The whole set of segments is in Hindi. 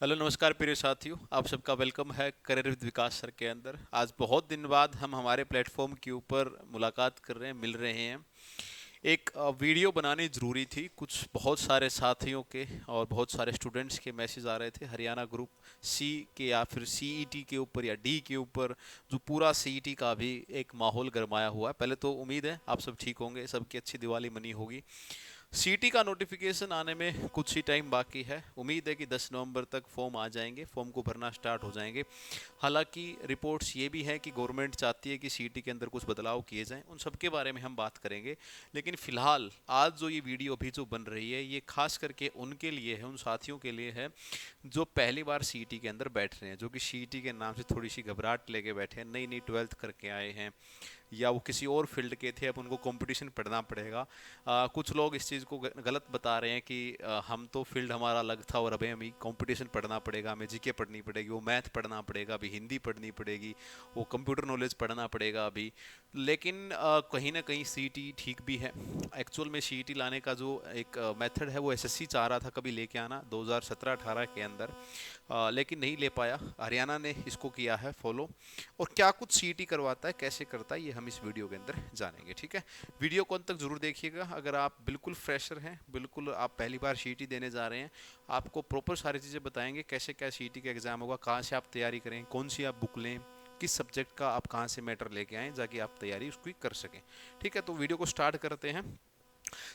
हेलो नमस्कार प्रिय साथियों, आप सबका वेलकम है करियर विद विकास सर के अंदर। आज बहुत दिन बाद हम हमारे प्लेटफॉर्म के ऊपर मुलाकात कर रहे हैं, मिल रहे हैं। एक वीडियो बनानी ज़रूरी थी। कुछ बहुत सारे साथियों के और बहुत सारे स्टूडेंट्स के मैसेज आ रहे थे हरियाणा ग्रुप सी के या फिर सीईटी के ऊपर या डी के ऊपर, जो पूरा सीईटी का भी एक माहौल गरमाया हुआ है। पहले तो उम्मीद है आप सब ठीक होंगे, सबकी अच्छी दिवाली मनी होगी। सीटी का नोटिफिकेशन आने में कुछ ही टाइम बाकी है। उम्मीद है कि 10 नवंबर तक फॉर्म आ जाएंगे, फॉर्म को भरना स्टार्ट हो जाएंगे। हालांकि रिपोर्ट्स ये भी हैं कि गवर्नमेंट चाहती है कि सीटी के अंदर कुछ बदलाव किए जाएं, उन सब के बारे में हम बात करेंगे। लेकिन फिलहाल आज जो ये वीडियो अभी जो बन रही है, ये खास करके उनके लिए है, उन साथियों के लिए है जो पहली बार सीटी के अंदर बैठ रहे हैं, जो कि सीटी के नाम से थोड़ी सी घबराहट लेके बैठे हैं, नई नई 12th करके आए हैं, या वो किसी और फील्ड के थे, अब उनको कंपटीशन पढ़ना पड़ेगा। कुछ लोग इस चीज़ को गलत बता रहे हैं कि हम तो फील्ड हमारा अलग था और अभी हमें कंपटीशन पढ़ना पड़ेगा, हमें जीके पढ़नी पड़ेगी, वो मैथ पढ़ना पड़ेगा, अभी हिंदी पढ़नी पड़ेगी, वो कंप्यूटर नॉलेज पढ़ना पड़ेगा अभी। लेकिन कहीं ना कहीं सीईटी ठीक भी है। एक्चुअल में सीईटी लाने का जो एक मेथड है वो एसएससी चाह रहा था कभी लेके आना 2017-18 के अंदर, लेकिन नहीं ले पाया। हरियाणा ने इसको किया है फॉलो। और क्या कुछ सीईटी करवाता है, कैसे करता है, ये हम इस वीडियो के अंदर जानेंगे। ठीक है, वीडियो को अंत तक जरूर देखिएगा। अगर आप बिल्कुल फ्रेशर हैं, बिल्कुल आप पहली बार सीईटी देने जा रहे हैं, आपको प्रॉपर सारी चीज़ें बताएंगे, कैसे क्या सीईटी का एग्जाम होगा, कहाँ से आप तैयारी करें, कौन सी आप बुक लें, किस सब्जेक्ट का आप कहाँ से मैटर लेके आएँ ताकि आप तैयारी उसकी कर सकें। ठीक है, तो वीडियो को स्टार्ट करते हैं।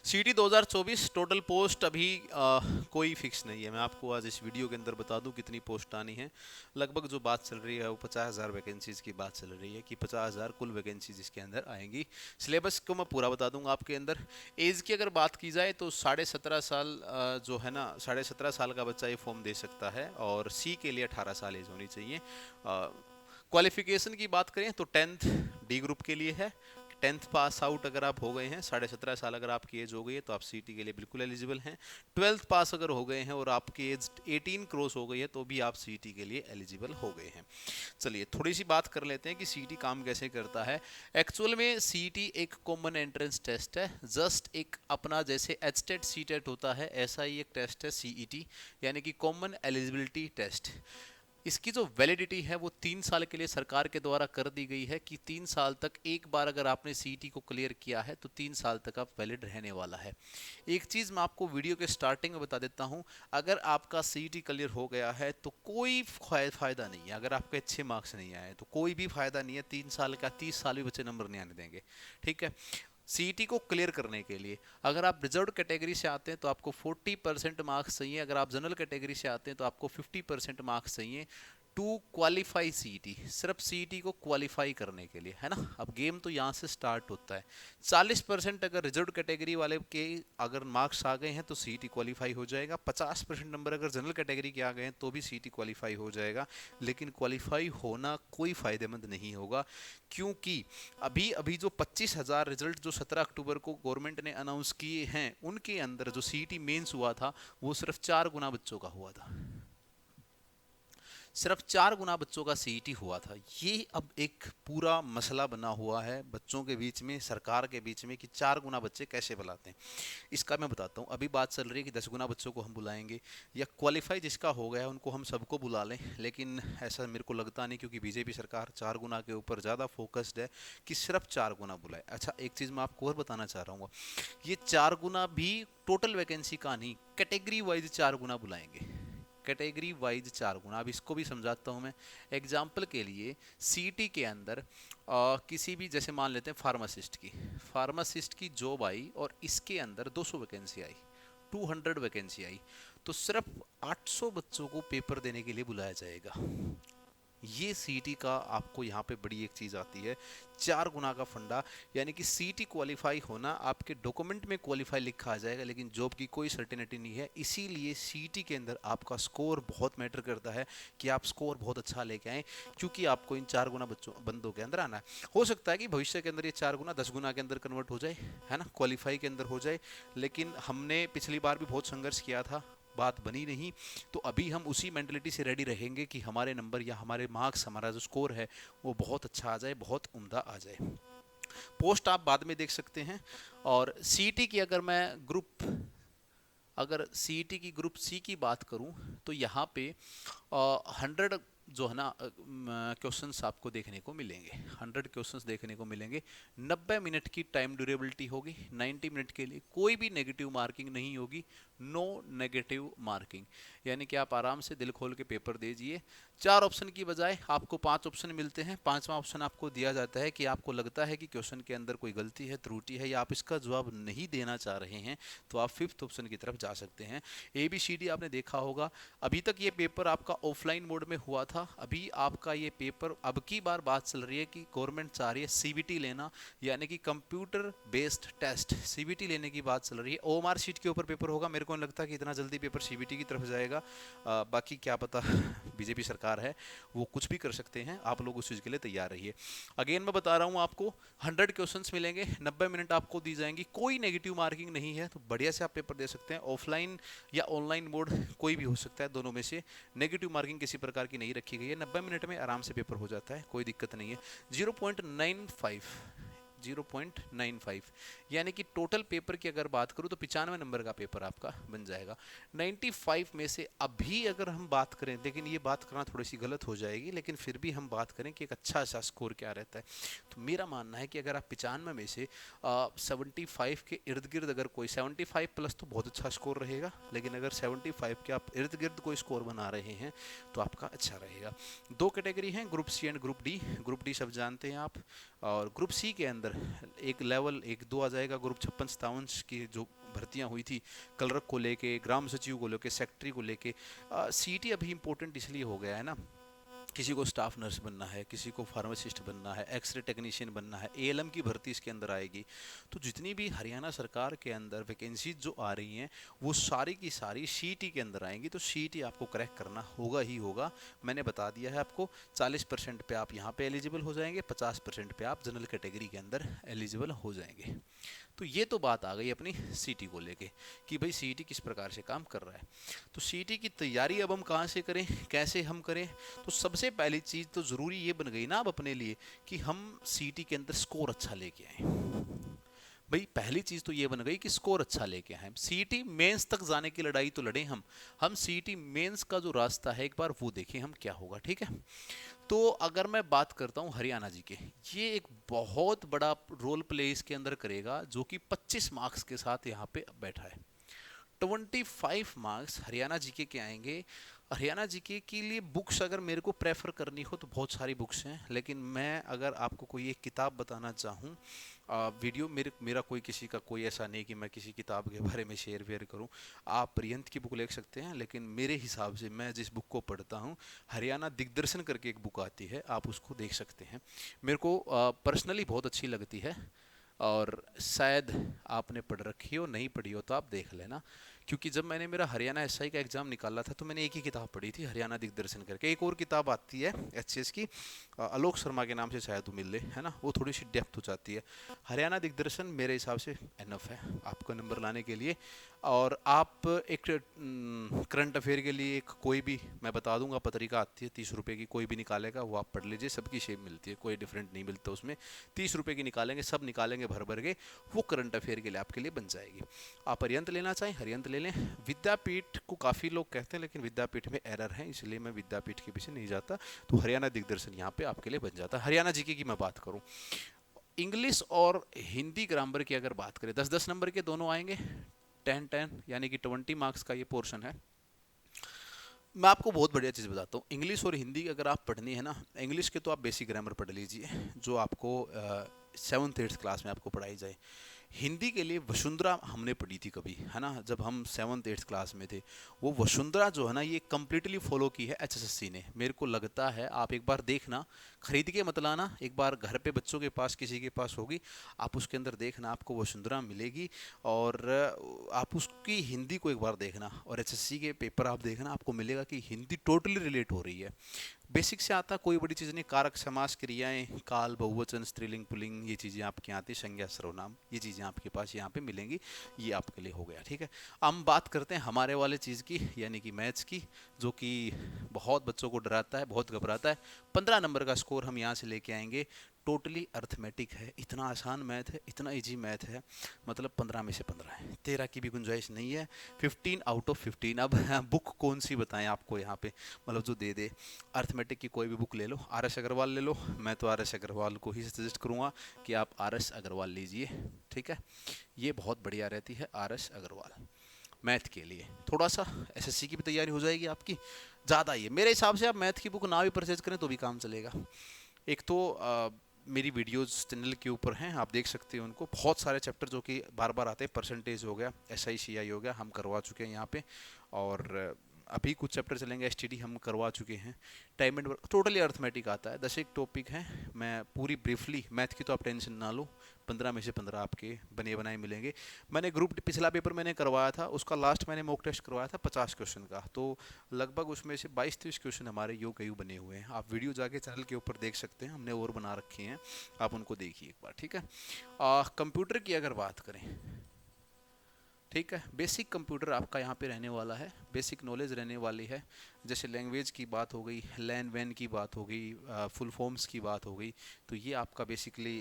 सीटी 2024 टोटल पोस्ट अभी कोई फिक्स नहीं है। मैं आपको आज इस वीडियो के अंदर बता दूं कितनी पोस्ट आनी है। लगभग जो बात चल रही है वो 50,000 वैकेंसीज की बात चल रही है कि 50,000 कुल वैकेंसीज इसके अंदर आएंगी। सिलेबस को मैं पूरा बता दूंगा आपके अंदर। एज की अगर बात की जाए तो 17.5 साल जो है ना, 17.5 साल का बच्चा ये फॉर्म दे सकता है, और सी के लिए 18 साल एज होनी चाहिए। क्वालिफिकेशन की बात करें तो 10th डी ग्रुप के लिए है। 10th पास आउट अगर आप हो गए हैं, 17.5 साल अगर आपकी एज हो गई है, तो आप सीटी के लिए बिल्कुल एलिजिबल हैं। 12th पास अगर हो गए हैं और आपकी एज 18 क्रॉस हो गई है, तो भी आप सीटी के लिए एलिजिबल हो गए हैं। चलिए थोड़ी सी बात कर लेते हैं कि सीटी काम कैसे करता है। एक्चुअल में सीटी एक कॉमन एंट्रेंस टेस्ट है। जस्ट एक अपना जैसे एचटेट सीटेट होता है, ऐसा ही एक टेस्ट है सीईटी, यानी कि कॉमन एलिजिबिलिटी टेस्ट। इसकी जो वैलिडिटी है वो 3 साल के लिए सरकार के द्वारा कर दी गई है कि 3 साल तक, एक बार अगर आपने सीईटी को क्लियर किया है तो 3 साल तक आप वैलिड रहने वाला है। एक चीज़ मैं आपको वीडियो के स्टार्टिंग में बता देता हूँ। अगर आपका सीईटी क्लियर हो गया है तो कोई फायदा नहीं है। अगर आपके अच्छे मार्क्स नहीं आए तो कोई भी फायदा नहीं है। 3 साल का 30 साल भी बच्चे नंबर नहीं आने देंगे। ठीक है, सीईटी को क्लियर करने के लिए अगर आप रिजर्व कैटेगरी से आते हैं तो आपको 40% मार्क्स चाहिए। अगर आप जनरल कैटेगरी से आते हैं तो आपको 50% मार्क्स चाहिए टू क्वालिफाई सीईटी। सिर्फ सीईटी को क्वालिफाई करने के लिए, है ना। अब गेम तो यहाँ से स्टार्ट होता है। 40% अगर रिजर्व कैटेगरी वाले के अगर मार्क्स आ गए हैं तो सीईटी क्वालिफाई हो जाएगा। 50% नंबर अगर जनरल कैटेगरी के आ गए हैं तो भी सीईटी क्वालिफाई हो जाएगा। लेकिन क्वालिफाई होना कोई फायदेमंद नहीं होगा, क्योंकि अभी अभी जो 25,000 रिजल्ट जो 17 अक्टूबर को गवर्नमेंट ने अनाउंस किए हैं, उनके अंदर जो सीईटी मेंस हुआ था वो सिर्फ 4 गुना बच्चों का हुआ था। सिर्फ 4 गुना बच्चों का सीईटी हुआ था। ये अब एक पूरा मसला बना हुआ है बच्चों के बीच में, सरकार के बीच में, कि 4 गुना बच्चे कैसे बुलाते हैं। इसका मैं बताता हूँ। अभी बात चल रही है कि 10 गुना बच्चों को हम बुलाएंगे, या क्वालिफाई जिसका हो गया है उनको हम सबको बुला लें। लेकिन ऐसा मेरे को लगता नहीं, क्योंकि बीजेपी सरकार 4 गुना के ऊपर ज़्यादा फोकस्ड है कि सिर्फ 4 गुना बुलाए। अच्छा, एक चीज़ मैं आपको और बताना चाह रहा हूँ। ये 4 गुना भी टोटल वैकेंसी का नहीं, कैटेगरी वाइज 4 गुना बुलाएंगे। कैटेगरी वाइज 4 गुना। अब इसको भी समझाता हूँ मैं। एग्जाम्पल के लिए सीटी के अंदर किसी भी, जैसे मान लेते हैं फार्मासिस्ट की जॉब आई और इसके अंदर 200 वैकेंसी आई, 200 वैकेंसी आई, तो सिर्फ 800 बच्चों को पेपर देने के लिए बुलाया जाएगा। ये सीटी का आपको यहाँ पे बड़ी एक चीज़ आती है, 4 गुना का फंडा। यानी कि सीटी क्वालिफाई होना आपके डॉक्यूमेंट में क्वालिफाई लिखा आ जाएगा, लेकिन जॉब की कोई सर्टेनिटी नहीं है। इसीलिए सीटी के अंदर आपका स्कोर बहुत मैटर करता है, कि आप स्कोर बहुत अच्छा लेके आएँ, क्योंकि आपको इन 4 गुना बच्चों बंदों के अंदर आना है। हो सकता है कि भविष्य के अंदर ये 4 गुना 10 गुना के अंदर कन्वर्ट हो जाए, है ना, क्वालिफाई के अंदर हो जाए। लेकिन हमने पिछली बार भी बहुत संघर्ष किया था, बात बनी नहीं। तो अभी हम उसी मेंटलिटी से रेडी रहेंगे कि हमारे नंबर या हमारे मार्क्स, हमारा जो स्कोर है वो बहुत अच्छा आ जाए, बहुत उम्दा आ जाए। पोस्ट आप बाद में देख सकते हैं। और सीटी की अगर मैं ग्रुप अगर सीईटी की ग्रुप सी की बात करूं तो यहाँ पे 100 जो है ना क्वेश्चंस आपको देखने को मिलेंगे, 100 क्वेश्चंस देखने को मिलेंगे। 90 मिनट की टाइम ड्यूरेबिलिटी होगी। 90 मिनट के लिए कोई भी नेगेटिव मार्किंग नहीं होगी, नो नेगेटिव मार्किंग, यानी कि आप आराम से दिल खोल के पेपर दीजिए। 4 ऑप्शन की बजाय आपको 5 ऑप्शन मिलते हैं। 5वां ऑप्शन आपको दिया जाता है कि आपको लगता है कि क्वेश्चन के अंदर कोई गलती है, त्रुटि है, या आप इसका जवाब नहीं देना चाह रहे हैं, तो आप 5th ऑप्शन की तरफ जा सकते हैं। ABCD आपने देखा होगा, अभी तक ये पेपर आपका ऑफलाइन मोड में हुआ था। अभी आपका ये पेपर, अब की बार बात चल रही है कि गवर्नमेंट चाह रही है CBT लेना, यानी कि कंप्यूटर बेस्ड टेस्ट, CBT लेने की बात चल रही है। OMR शीट के ऊपर पेपर होगा। मेरे को नहीं लगता कि इतना जल्दी पेपर CBT की तरफ जाएगा। बाकी क्या पता, बीजेपी सरकार है, वो कुछ भी कर सकते हैं। आप लोग उस चीज़ के लिए तैयार रहिए। अगेन मैं बता रहा हूँ आपको, 100 क्वेश्चंस मिलेंगे, 90 मिनट आपको दी जाएंगी, कोई नेगेटिव मार्किंग नहीं है, तो बढ़िया से आप पेपर दे सकते हैं। ऑफलाइन या ऑनलाइन मोड कोई भी हो सकता है, दोनों में से नेगेटिव मार्किंग किसी प्रकार की नहीं रखी गई है। 90 मिनट में आराम से पेपर हो जाता है, कोई दिक्कत नहीं है। 0.95 यानी कि टोटल पेपर की अगर बात करूं तो 95 नंबर का पेपर आपका बन जाएगा। 95 में से अभी अगर हम बात करें, लेकिन ये बात करना थोड़ी सी गलत हो जाएगी, लेकिन फिर भी हम बात करें कि एक अच्छा सा स्कोर क्या रहता है, तो मेरा मानना है कि अगर आप 95 में से 75 के इर्द गिर्द, अगर कोई 75 प्लस तो बहुत अच्छा स्कोर रहेगा, लेकिन अगर 75 के आप इर्द गिर्द कोई स्कोर बना रहे हैं तो आपका अच्छा रहेगा। 2 कैटेगरी हैं, group C and group D. Group D सब जानते हैं आप, और ग्रुप सी के अंदर एक लेवल 1-2 आ जाएगा। ग्रुप 56-57 की जो भर्तियां हुई थी, क्लर्क को लेके, ग्राम सचिव को लेके, सेक्रेटरी को लेके, सीटी अभी इंपॉर्टेंट इसलिए हो गया है ना, किसी को स्टाफ नर्स बनना है, किसी को फार्मासिस्ट बनना है, एक्सरे टेक्नीशियन बनना है, ALM की भर्ती इसके अंदर आएगी। तो जितनी भी हरियाणा सरकार के अंदर वैकेंसीज जो आ रही हैं, वो सारी की सारी सीटी के अंदर आएंगी। तो सीटी आपको क्रैक करना होगा ही होगा। मैंने बता दिया है आपको, 40% पे आप यहाँ पे एलिजिबल हो जाएंगे, 50% पे आप जनरल कैटेगरी के अंदर एलिजिबल हो जाएंगे। तो ये तो बात आ गई अपनी सीटी को लेके कि भाई सीटी किस प्रकार से काम कर रहा है। तो सीटी की तैयारी अब हम कहाँ से करें, कैसे हम करें? तो सबसे पहली चीज़ तो ज़रूरी ये बन गई ना अब अपने लिए कि हम सीटी के अंदर स्कोर अच्छा लेके आए। भाई पहली चीज तो ये बन गई कि स्कोर अच्छा लेके आए। सीटी मेंस तक जाने की लड़ाई तो लड़े हम सीटी मेंस का जो रास्ता है एक बार वो देखें हम क्या होगा, ठीक है। तो अगर मैं बात करता हूँ हरियाणा जी के, ये एक बहुत बड़ा रोल प्ले इसके अंदर करेगा, जो कि 25 मार्क्स के साथ यहाँ पे बैठा है। 25 मार्क्स हरियाणा जीके के आएंगे। हरियाणा जीके के लिए बुक्स अगर मेरे को प्रेफर करनी हो तो बहुत सारी बुक्स हैं, लेकिन मैं अगर आपको कोई एक किताब बताना चाहूँ, वीडियो मेरा कोई किसी का कोई ऐसा नहीं कि मैं किसी किताब के बारे में शेयर वेयर करूँ। आप प्रियंत की बुक ले सकते हैं, लेकिन मेरे हिसाब से मैं जिस बुक को पढ़ता हूँ, हरियाणा दिग्दर्शन करके एक बुक आती है, आप उसको देख सकते हैं। मेरे को पर्सनली बहुत अच्छी लगती है, और शायद आपने पढ़ रखी हो, नहीं पढ़ी हो तो आप देख लेना। क्योंकि जब मैंने मेरा हरियाणा SI का एग्ज़ाम निकाला था तो मैंने एक ही किताब पढ़ी थी, हरियाणा दिग्दर्शन करके। एक और किताब आती है HCS की, आलोक शर्मा के नाम से शायद वो मिल ले, है ना, वो थोड़ी सी डेप्थ हो जाती है। हरियाणा दिग्दर्शन मेरे हिसाब से एनफ है आपका नंबर लाने के लिए। और आप एक करंट अफेयर के लिए एक कोई भी, मैं बता दूंगा, पत्रिका आती है 30 रुपये की, कोई भी निकालेगा वो आप पढ़ लीजिए, सबकी शेप मिलती है, कोई डिफरेंट नहीं मिलता उसमें। 30 रुपये की निकालेंगे, सब निकालेंगे भर भर के, वो करंट अफेयर के लिए आपके लिए बन जाएगी। आप हरियंत लेना चाहें हरियंत ले लें। विद्यापीठ को काफ़ी लोग कहते हैं, लेकिन विद्यापीठ में एरर है, इसलिए मैं विद्यापीठ के पीछे नहीं जाता। तो हरियाणा दिग्दर्शन यहाँ पे आपके लिए बन जाता है। हरियाणा जीके की मैं बात करूँ, इंग्लिश और हिंदी ग्रामर की अगर बात करें, 10-10 नंबर के दोनों आएंगे, 10-10 यानी कि 20 मार्क्स का ये पोर्शन है। मैं आपको बहुत बढ़िया चीज़ बताता हूँ, इंग्लिश और हिंदी अगर आप पढ़नी है ना, इंग्लिश के तो आप बेसिक ग्रामर पढ़ लीजिए, जो आपको 7th-8th क्लास में आपको पढ़ाई जाए। हिंदी के लिए वसुंधरा हमने पढ़ी थी कभी, है ना, जब हम 7th-8th क्लास में थे। वो वसुंधरा जो है ना, ये कम्प्लीटली फॉलो की है HSSC ने, मेरे को लगता है। आप एक बार देखना, खरीद के मत लाना, एक बार घर पे बच्चों के पास किसी के पास होगी, आप उसके अंदर देखना, आपको वसुंधरा मिलेगी। और आप उसकी हिंदी को एक बार देखना, और HSC के पेपर आप देखना, आपको मिलेगा कि हिंदी टोटली रिलेट हो रही है। बेसिक से आता, कोई बड़ी चीज़ नहीं। कारक, समास, क्रियाएं, काल, बहुवचन, स्त्रीलिंग, पुल्लिंग, ये चीज़ें आपके यहाँ आती, संज्ञा, सर्वनाम, ये चीज़ें आपके पास यहाँ पे मिलेंगी। ये आपके लिए हो गया, ठीक है। हम बात करते हैं हमारे वाले चीज़ की, यानी कि मैथ्स की, जो कि बहुत बच्चों को डराता है, बहुत घबराता है। 15 नंबर का स्कोर हम यहाँ से लेके आएंगे। टोटली अर्थमेटिक है, इतना आसान मैथ है, इतना इजी मैथ है, मतलब 15 में से 15 है, 13 की भी गुंजाइश नहीं है। 15 आउट ऑफ 15। अब बुक कौन सी बताएं आपको यहाँ पे, मतलब जो दे दे। अर्थमेटिक की कोई भी बुक ले लो, आर एस अग्रवाल ले लो, मैं तो आर एस अग्रवाल को ही सजेस्ट करूँगा कि आप आर एस अग्रवाल लीजिए, ठीक है। ये बहुत बढ़िया रहती है आर एस अग्रवाल मैथ के लिए। थोड़ा सा एसएससी की भी तैयारी हो जाएगी आपकी। ज़्यादा ये मेरे हिसाब से आप मैथ की बुक ना भी परचेज करें तो भी काम चलेगा। एक तो मेरी वीडियोस चैनल के ऊपर हैं, आप देख सकते हैं उनको, बहुत सारे चैप्टर जो कि बार बार आते हैं। परसेंटेज हो गया, एस आई सी आई हो गया, हम करवा चुके हैं यहाँ पे। और अभी कुछ चैप्टर चलेंगे, एसटीडी हम करवा चुके हैं। Time and work totally arithmetic आता है, 10 एक टॉपिक हैं। मैं पूरी ब्रीफली, मैथ की तो आप टेंशन ना लो, 15 में से 15 आपके बने बनाए मिलेंगे। मैंने ग्रुप पिछला पेपर मैंने करवाया था, उसका लास्ट मैंने मॉक टेस्ट करवाया था 50 क्वेश्चन का, तो लगभग उसमें से 22-23 क्वेश्चन हमारे योग यू बने हुए हैं। आप वीडियो जाके चैनल के ऊपर देख सकते हैं, हमने और बना रखे हैं, आप उनको देखिए एक बार, ठीक है। कंप्यूटर की अगर बात करें, ठीक है, बेसिक कंप्यूटर आपका यहाँ पे रहने वाला है, बेसिक नॉलेज रहने वाली है। जैसे लैंग्वेज की बात हो गई, लैन वैन की बात हो गई, फुल फॉर्म्स की बात हो गई, तो ये आपका बेसिकली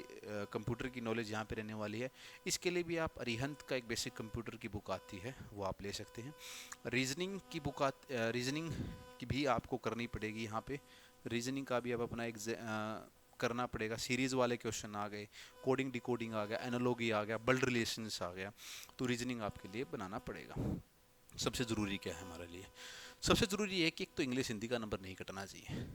कंप्यूटर की नॉलेज यहाँ पे रहने वाली है। इसके लिए भी आप अरिहंत का एक बेसिक कंप्यूटर की बुक आती है, वो आप ले सकते हैं। रीजनिंग की बुक रीजनिंग की भी आपको करनी पड़ेगी यहाँ पे। रीजनिंग का भी अब अपना एक करना पड़ेगा। सीरीज वाले क्वेश्चन आ गए, कोडिंग डिकोडिंग आ गया, एनालॉगी आ गया, बल्ड रिलेशंस आ गया, तो रीजनिंग आपके लिए बनाना पड़ेगा। सबसे ज़रूरी क्या है हमारे लिए? सबसे ज़रूरी है कि एक तो इंग्लिश हिंदी का नंबर नहीं कटना चाहिए।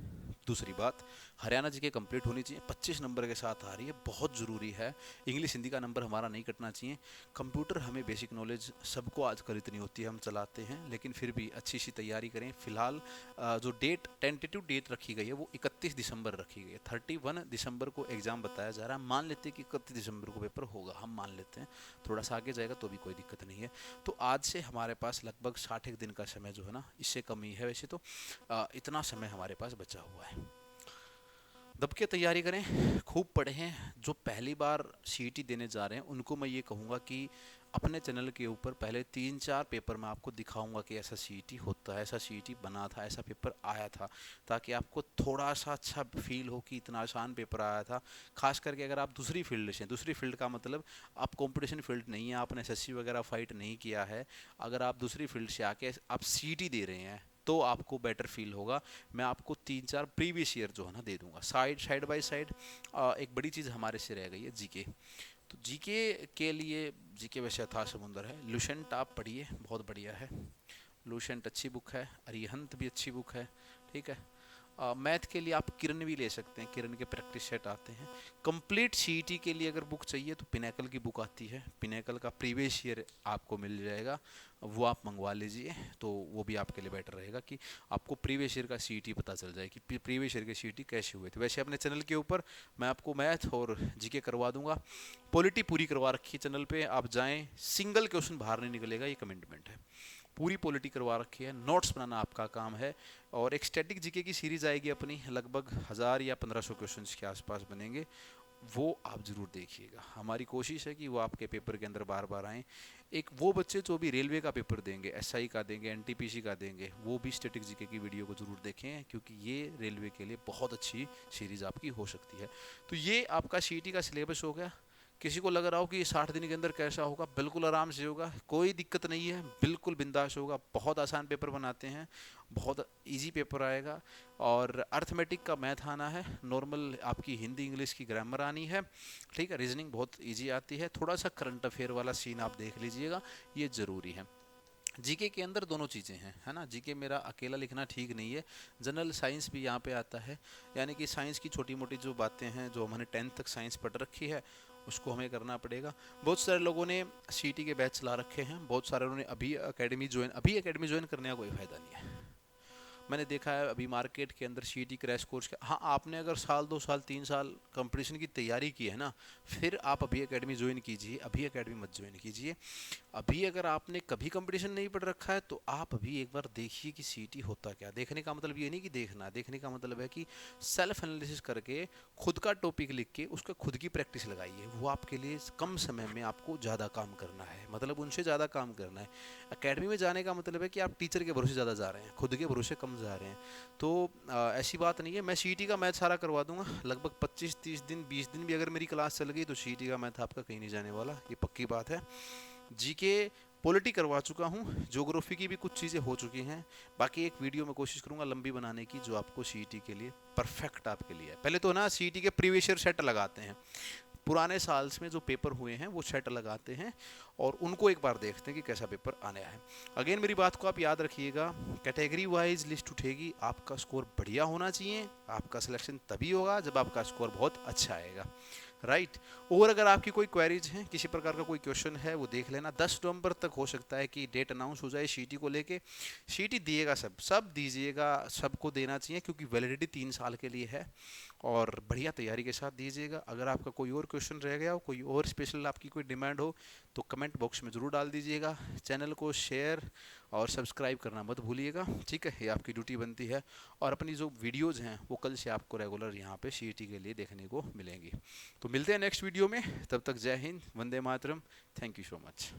दूसरी बात, हरियाणा जी के कंप्लीट होनी चाहिए, 25 नंबर के साथ आ रही है, बहुत ज़रूरी है। इंग्लिश हिंदी का नंबर हमारा नहीं कटना चाहिए। कंप्यूटर हमें बेसिक नॉलेज सबको आजकल इतनी होती है, हम चलाते हैं, लेकिन फिर भी अच्छी सी तैयारी करें। फिलहाल जो डेट टेंटेटिव डेट रखी गई है वो 31 दिसंबर रखी गई है। 31 दिसंबर को एग्ज़ाम बताया जा रहा है। मान लेते हैं कि 31 दिसंबर को पेपर होगा, हम मान लेते हैं, थोड़ा सा आगे जाएगा तो भी कोई दिक्कत नहीं है। तो आज से हमारे पास लगभग 60 दिन का समय जो है ना, इससे कम ही है वैसे तो, इतना समय हमारे पास बचा हुआ है। दब के तैयारी करें, खूब पढ़ें। जो पहली बार सीईटी देने जा रहे हैं उनको मैं ये कहूँगा कि अपने चैनल के ऊपर पहले 3-4 पेपर मैं आपको दिखाऊंगा कि ऐसा सीईटी होता है, ऐसा सीईटी बना था, ऐसा पेपर आया था, ताकि आपको थोड़ा सा अच्छा फील हो कि इतना आसान पेपर आया था। खास करके अगर आप दूसरी फील्ड से, दूसरी फील्ड का मतलब आप कंपटीशन फील्ड नहीं है, आपने एसएससी वगैरह फाइट नहीं किया है, अगर आप दूसरी फील्ड से आके आप सीईटी दे रहे हैं तो आपको बेटर फील होगा। मैं आपको 3-4 प्रीवियस ईयर जो है ना दे दूंगा, साइड बाय साइड। एक बड़ी चीज़ हमारे से रह गई है, जीके। तो जीके के लिए, जीके वैसे अथाह समुंदर है, लुसेंट आप पढ़िए, बहुत बढ़िया है। लुसेंट अच्छी बुक है, अरिहंत भी अच्छी बुक है, ठीक है। मैथ के लिए आप किरण भी ले सकते हैं, किरण के प्रैक्टिस सेट आते हैं। कंप्लीट सीईटी के लिए अगर बुक चाहिए तो पिनेकल की बुक आती है, पिनेकल का प्रीवियस ईयर आपको मिल जाएगा, वो आप मंगवा लीजिए, तो वो भी आपके लिए बेटर रहेगा कि आपको प्रीवियस ईयर का सीईटी पता चल जाए कि प्रीवियस ईयर के सीईटी कैसे हुए थे। वैसे अपने चैनल के ऊपर मैं आपको मैथ और जीके करवा दूंगा, पॉलिटी पूरी करवा रखी है चैनल पे, आप जाएं, सिंगल क्वेश्चन बाहर नहीं निकलेगा, ये कमिटमेंट है। पूरी पॉलिटी करवा रखी है, नोट्स बनाना आपका काम है। और एक स्टैटिक जीके की सीरीज आएगी अपनी, लगभग 1000 या 1500 क्वेश्चन के आसपास बनेंगे, वो आप ज़रूर देखिएगा। हमारी कोशिश है कि वो आपके पेपर के अंदर बार बार आएँ। एक वो बच्चे जो भी रेलवे का पेपर देंगे, एसआई का देंगे, एनटीपीसी का देंगे, वो भी स्टैटिक जीके की वीडियो को ज़रूर देखें, क्योंकि ये रेलवे के लिए बहुत अच्छी सीरीज़ आपकी हो सकती है। तो ये आपका सीईटी का सिलेबस हो गया। किसी को लग रहा हो कि 60 दिन के अंदर कैसा होगा, बिल्कुल आराम से होगा, कोई दिक्कत नहीं है, बिल्कुल बिंदास होगा। बहुत आसान पेपर बनाते हैं, बहुत इजी पेपर आएगा। और अर्थमेटिक का मैथ आना है, नॉर्मल आपकी हिंदी इंग्लिश की ग्रामर आनी है, ठीक है। रीजनिंग बहुत इजी आती है, थोड़ा सा करंट अफेयर वाला सीन आप देख लीजिएगा, ये ज़रूरी है। जीके के अंदर दोनों चीज़ें हैं, है ना। जीके मेरा अकेला लिखना ठीक नहीं है, जनरल साइंस भी यहाँ पे आता है, यानी कि साइंस की छोटी मोटी जो बातें हैं, जो हमने 10th तक साइंस पढ़ रखी है, उसको हमें करना पड़ेगा। बहुत सारे लोगों ने सीटी के बैच चला रखे हैं, बहुत सारे लोगों ने अभी एकेडमी ज्वाइन करने का कोई फ़ायदा नहीं है। मैंने देखा है अभी मार्केट के अंदर सीईटी क्रैश कोर्स का, हाँ, आपने अगर साल 2 साल 3 साल कंपटीशन की तैयारी की है ना, फिर आप अभी एकेडमी ज्वाइन कीजिए, अभी एकेडमी मत ज्वाइन कीजिए। अभी अगर आपने कभी कंपटीशन नहीं पढ़ रखा है तो आप अभी एक बार देखिए कि सीईटी होता क्या। देखने का मतलब ये नहीं कि देखना, देखने का मतलब है कि सेल्फ एनालिसिस करके खुद का टॉपिक लिख के उसका खुद की प्रैक्टिस लगाइए, वो आपके लिए कम समय में आपको ज़्यादा काम करना है, मतलब उनसे ज़्यादा काम करना है। एकेडमी में जाने का मतलब है कि आप टीचर के भरोसे ज़्यादा जा रहे हैं, खुद के भरोसे कम जा रहे हैं। तो ऐसी बात नहीं है, मैं सीईटी का मैथ सारा करवा दूंगा लगभग 25-30 दिन, 20 दिन भी अगर मेरी क्लास चल गई तो सीईटी का मैथ आपका कहीं नहीं जाने वाला, ये पक्की बात है। जीके पॉलिटी करवा चुका हूँ, ज्योग्राफी की भी कुछ चीज़ें हो चुकी हैं। बाकी एक वीडियो में कोशिश करूंगा लंबी बनाने की जो आपको सीईटी के लिए परफेक्ट आपके लिए है। पहले तो ना सीईटी के प्रीवियस ईयर सेट लगाते हैं, पुराने साल्स में जो पेपर हुए हैं वो सेट लगाते हैं और उनको एक बार देखते हैं कि कैसा पेपर आने है। अगेन मेरी बात को आप याद रखिएगा, कैटेगरी वाइज लिस्ट उठेगी, आपका स्कोर बढ़िया होना चाहिए, आपका सिलेक्शन तभी होगा जब आपका स्कोर बहुत अच्छा आएगा, राइट। और अगर आपकी कोई क्वेरीज हैं, किसी प्रकार का कोई क्वेश्चन है, वो देख लेना। 10 नवंबर तक हो सकता है कि डेट अनाउंस हो जाए सीटी को लेके। सीटी दिएगा, सब दीजिएगा, सबको देना चाहिए क्योंकि वैलिडिटी 3 साल के लिए है और बढ़िया तैयारी के साथ दीजिएगा। अगर आपका कोई और क्वेश्चन रह गया हो, कोई और स्पेशल आपकी कोई डिमांड हो तो कमेंट बॉक्स में ज़रूर डाल दीजिएगा। चैनल को शेयर और सब्सक्राइब करना मत भूलिएगा, ठीक है, ये आपकी ड्यूटी बनती है। और अपनी जो वीडियोज़ हैं वो कल से आपको रेगुलर यहाँ पे सीईटी के लिए देखने को मिलेंगी। तो मिलते हैं नेक्स्ट वीडियो में, तब तक जय Hind, Vande Mataram, thank you so much.